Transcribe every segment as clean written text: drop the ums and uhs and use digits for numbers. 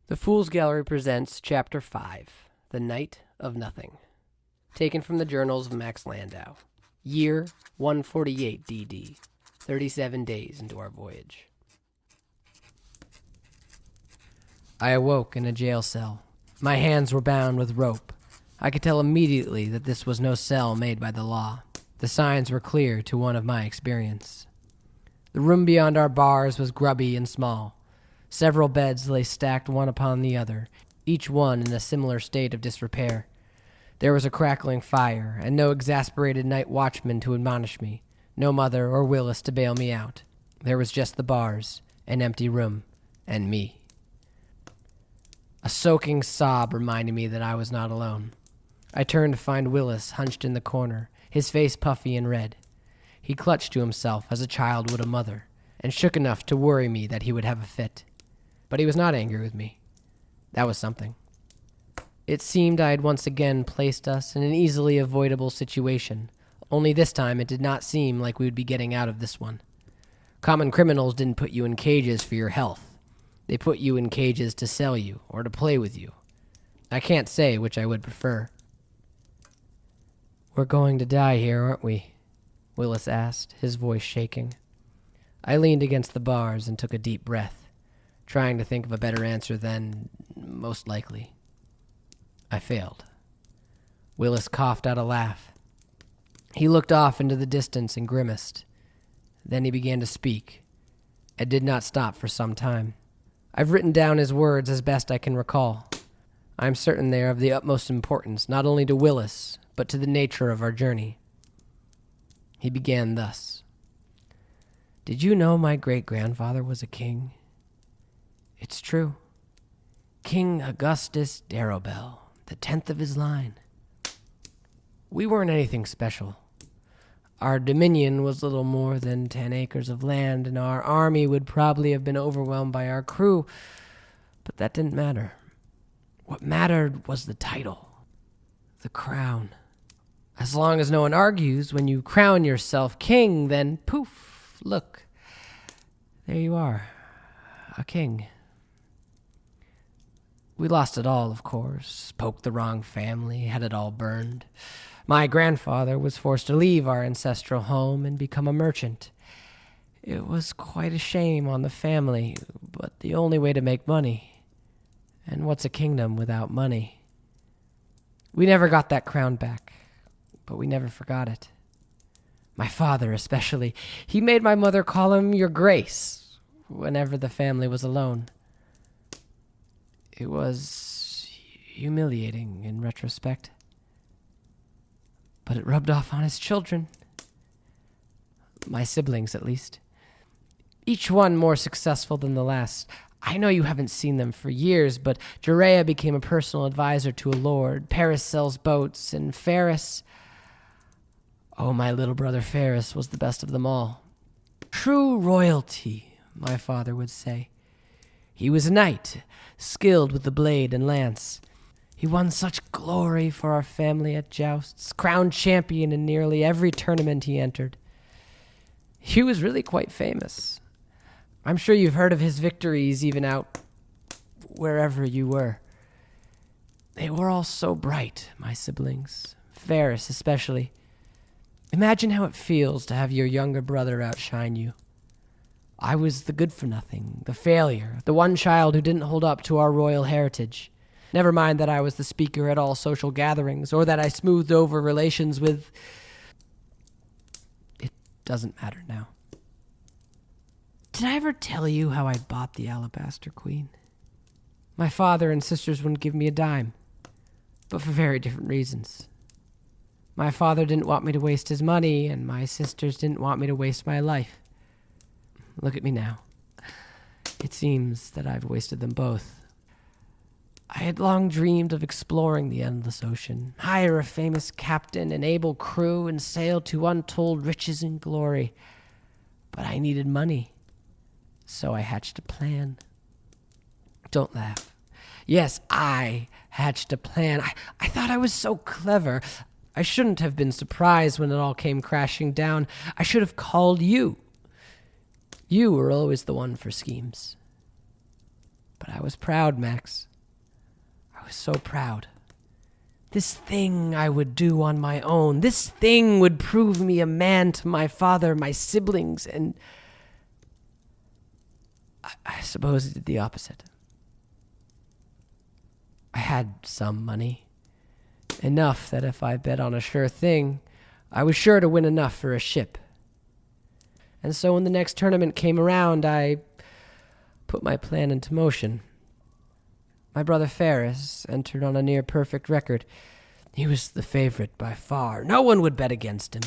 The Fool's Gallery presents Chapter 5, The Night of Nothing. Taken from the journals of Max Landau. Year 148 DD. 37 days into our voyage. I awoke in a jail cell. My hands were bound with rope. I could tell immediately that this was no cell made by the law. The signs were clear to one of my experience. The room beyond our bars was grubby and small. Several beds lay stacked one upon the other, each one in a similar state of disrepair. There was a crackling fire, and no exasperated night watchman to admonish me, no mother or Willis to bail me out. There was just the bars, an empty room, and me. A soaking sob reminded me that I was not alone. I turned to find Willis hunched in the corner, his face puffy and red. He clutched to himself as a child would a mother, and shook enough to worry me that he would have a fit. But he was not angry with me. That was something. It seemed I had once again placed us in an easily avoidable situation, only this time it did not seem like we would be getting out of this one. Common criminals didn't put you in cages for your health. They put you in cages to sell you or to play with you. I can't say which I would prefer. "We're going to die here, aren't we?" Willis asked, his voice shaking. I leaned against the bars and took a deep breath, trying to think of a better answer than most likely. I failed. Willis coughed out a laugh. He looked off into the distance and grimaced. Then he began to speak. It did not stop for some time. I've written down his words as best I can recall. I am certain they are of the utmost importance, not only to Willis, but to the nature of our journey. He began thus. "Did you know my great-grandfather was a king? It's true. King Augustus Darrowbell, the 10th of his line. We weren't anything special. Our dominion was little more than 10 acres of land, and our army would probably have been overwhelmed by our crew, but that didn't matter. What mattered was the title, the crown. As long as no one argues, when you crown yourself king, then poof, look, there you are, a king. We lost it all, of course, poked the wrong family, had it all burned. My grandfather was forced to leave our ancestral home and become a merchant. It was quite a shame on the family, but the only way to make money. And what's a kingdom without money? We never got that crown back, but we never forgot it. My father especially. He made my mother call him Your Grace whenever the family was alone. It was humiliating in retrospect, but it rubbed off on his children. My siblings, at least. Each one more successful than the last. I know you haven't seen them for years, but Jerea became a personal advisor to a lord. Paris sells boats, and Ferris... Oh, my little brother Ferris was the best of them all. True royalty, my father would say. He was a knight, skilled with the blade and lance. He won such glory for our family at jousts, crowned champion in nearly every tournament he entered. He was really quite famous. I'm sure you've heard of his victories even out wherever you were. They were all so bright, my siblings, Ferris especially. Imagine how it feels to have your younger brother outshine you. I was the good-for-nothing, the failure, the one child who didn't hold up to our royal heritage. Never mind that I was the speaker at all social gatherings, or that I smoothed over relations with... It doesn't matter now. Did I ever tell you how I bought the Alabaster Queen? My father and sisters wouldn't give me a dime, but for very different reasons. My father didn't want me to waste his money, and my sisters didn't want me to waste my life. Look at me now. It seems that I've wasted them both. I had long dreamed of exploring the endless ocean, hire a famous captain, an able crew, and sail to untold riches and glory. But I needed money, so I hatched a plan. Don't laugh. Yes, I hatched a plan. I thought I was so clever. I shouldn't have been surprised when it all came crashing down. I should have called you. You were always the one for schemes. But I was proud, Max. I was so proud. This thing I would do on my own. This thing would prove me a man to my father, my siblings, and I suppose it did the opposite. I had some money. Enough that if I bet on a sure thing, I was sure to win enough for a ship. And so when the next tournament came around, I put my plan into motion. My brother Ferris entered on a near-perfect record. He was the favorite by far. No one would bet against him.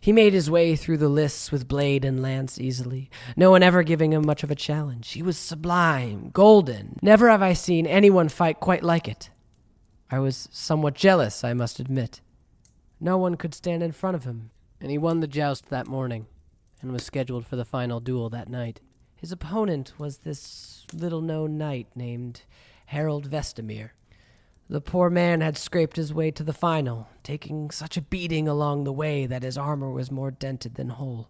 He made his way through the lists with blade and lance easily, no one ever giving him much of a challenge. He was sublime, golden. Never have I seen anyone fight quite like it. I was somewhat jealous, I must admit. No one could stand in front of him, and he won the joust that morning and was scheduled for the final duel that night. His opponent was this little-known knight named Harold Vestamir. The poor man had scraped his way to the final, taking such a beating along the way that his armor was more dented than whole.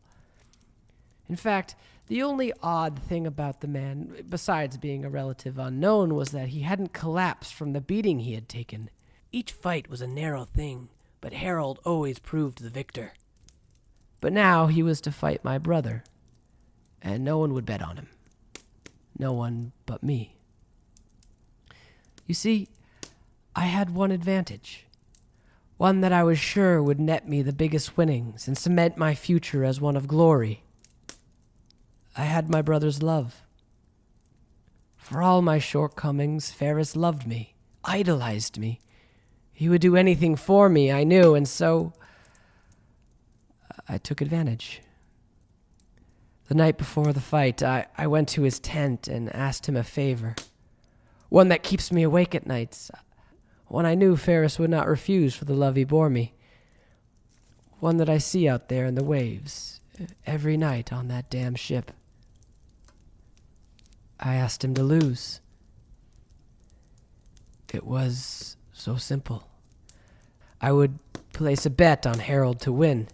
In fact, the only odd thing about the man, besides being a relative unknown, was that he hadn't collapsed from the beating he had taken. Each fight was a narrow thing, but Harold always proved the victor. But now he was to fight my brother, and no one would bet on him. No one but me. You see, I had one advantage, one that I was sure would net me the biggest winnings and cement my future as one of glory. I had my brother's love. For all my shortcomings, Ferris loved me, idolized me. He would do anything for me, I knew, and so I took advantage. The night before the fight, I went to his tent and asked him a favor, one that keeps me awake at nights, one I knew Ferris would not refuse for the love he bore me, one that I see out there in the waves every night on that damn ship. I asked him to lose. It was so simple. I would place a bet on Harold to win,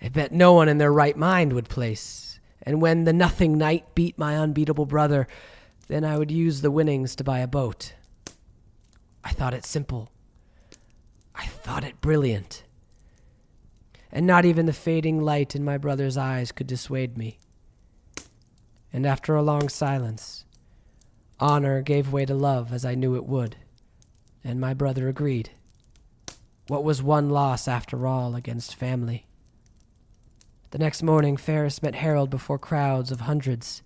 a bet no one in their right mind would place, and when the nothing knight beat my unbeatable brother, then I would use the winnings to buy a boat. I thought it simple. I thought it brilliant. And not even the fading light in my brother's eyes could dissuade me. And after a long silence, honor gave way to love as I knew it would, and my brother agreed. What was one loss after all against family? The next morning, Ferris met Harold before crowds of hundreds.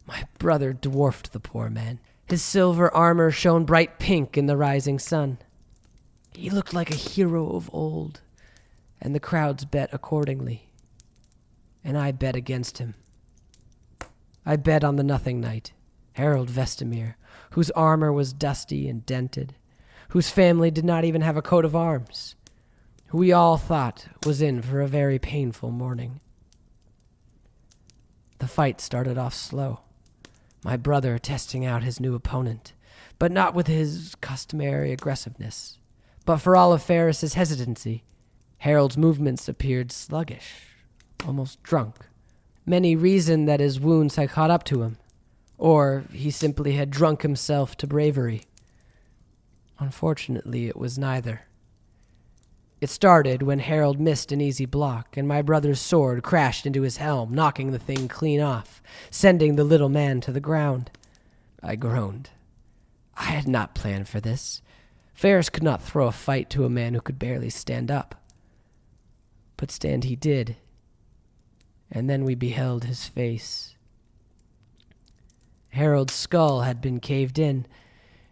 My brother dwarfed the poor man. His silver armor shone bright pink in the rising sun. He looked like a hero of old, and the crowds bet accordingly. And I bet against him. I bet on the nothing knight, Harold Vestamir, whose armor was dusty and dented, whose family did not even have a coat of arms, who we all thought was in for a very painful morning. The fight started off slow, my brother testing out his new opponent, but not with his customary aggressiveness. But for all of Ferris's hesitancy, Harold's movements appeared sluggish, almost drunk. Many reasoned that his wounds had caught up to him, or he simply had drunk himself to bravery. Unfortunately, it was neither. It started when Harold missed an easy block, and my brother's sword crashed into his helm, knocking the thing clean off, sending the little man to the ground. I groaned. I had not planned for this. Ferris could not throw a fight to a man who could barely stand up. But stand he did, and then we beheld his face. Harold's skull had been caved in.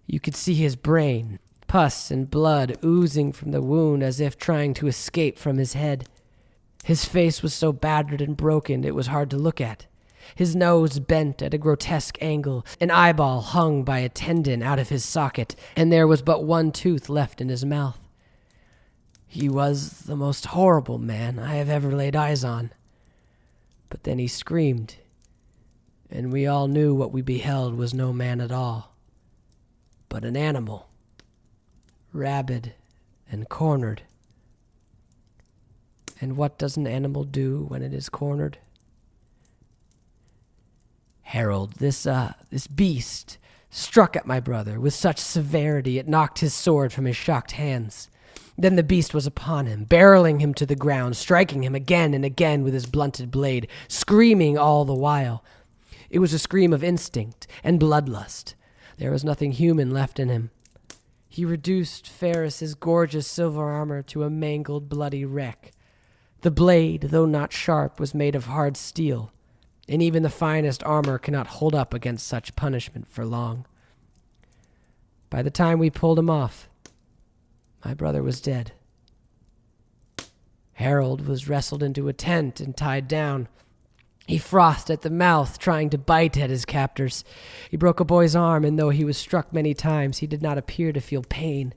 You could see his brain, pus and blood oozing from the wound as if trying to escape from his head. His face was so battered and broken it was hard to look at. His nose bent at a grotesque angle, an eyeball hung by a tendon out of his socket, and there was but one tooth left in his mouth. He was the most horrible man I have ever laid eyes on. But then he screamed, and we all knew what we beheld was no man at all, but an animal. Rabid and cornered. And what does an animal do when it is cornered? Harold, this beast, struck at my brother with such severity it knocked his sword from his shocked hands. Then the beast was upon him, barreling him to the ground, striking him again and again with his blunted blade, screaming all the while. It was a scream of instinct and bloodlust. There was nothing human left in him. He reduced Ferris's gorgeous silver armor to a mangled, bloody wreck. The blade, though not sharp, was made of hard steel, and even the finest armor cannot hold up against such punishment for long. By the time we pulled him off, my brother was dead. Harold was wrestled into a tent and tied down. He frothed at the mouth, trying to bite at his captors. He broke a boy's arm, and though he was struck many times, he did not appear to feel pain.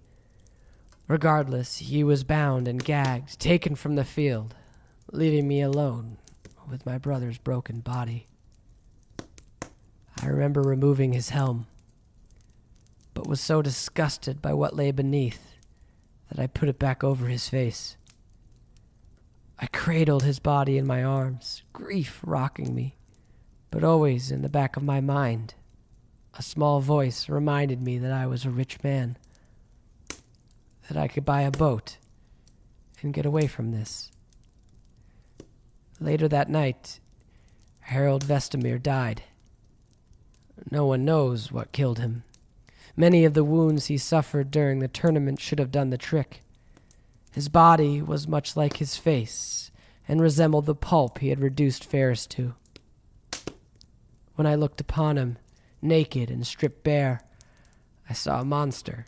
Regardless, he was bound and gagged, taken from the field, leaving me alone with my brother's broken body. I remember removing his helm, but was so disgusted by what lay beneath that I put it back over his face. I cradled his body in my arms, grief rocking me, but always in the back of my mind, a small voice reminded me that I was a rich man, that I could buy a boat and get away from this. Later that night, Harold Vestemir died. No one knows what killed him. Many of the wounds he suffered during the tournament should have done the trick. His body was much like his face and resembled the pulp he had reduced Ferris to. When I looked upon him, naked and stripped bare, I saw a monster,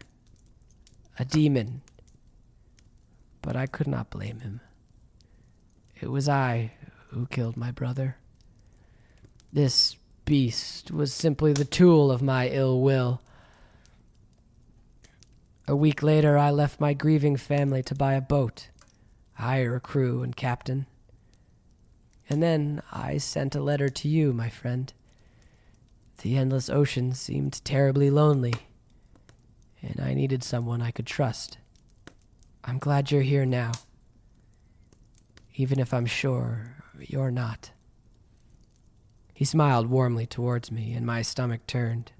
a demon, but I could not blame him. It was I who killed my brother. This beast was simply the tool of my ill will. A week later, I left my grieving family to buy a boat, hire a crew and captain. And then I sent a letter to you, my friend. The endless ocean seemed terribly lonely, and I needed someone I could trust. I'm glad you're here now, even if I'm sure you're not. He smiled warmly towards me, and my stomach turned.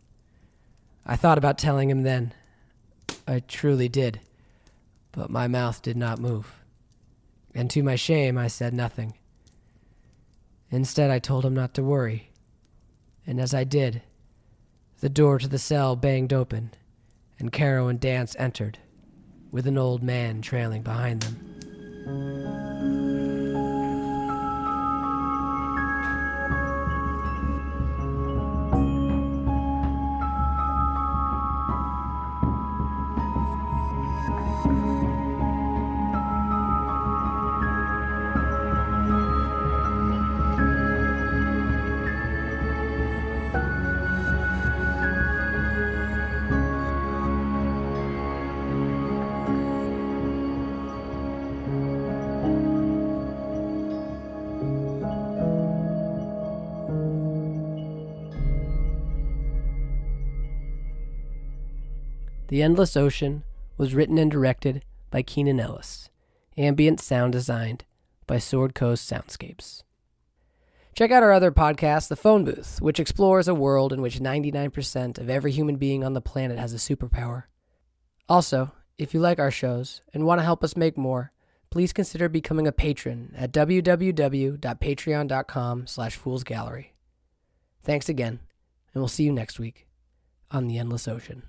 I thought about telling him then. I truly did, but my mouth did not move. And to my shame, I said nothing. Instead, I told him not to worry. And as I did, the door to the cell banged open, and Caro and Dance entered, with an old man trailing behind them. The Endless Ocean was written and directed by Keenan Ellis. Ambient sound designed by Sword Coast Soundscapes. Check out our other podcast, The Phone Booth, which explores a world in which 99% of every human being on the planet has a superpower. Also, if you like our shows and want to help us make more, please consider becoming a patron at www.patreon.com/foolsgallery. Thanks again, and we'll see you next week on The Endless Ocean.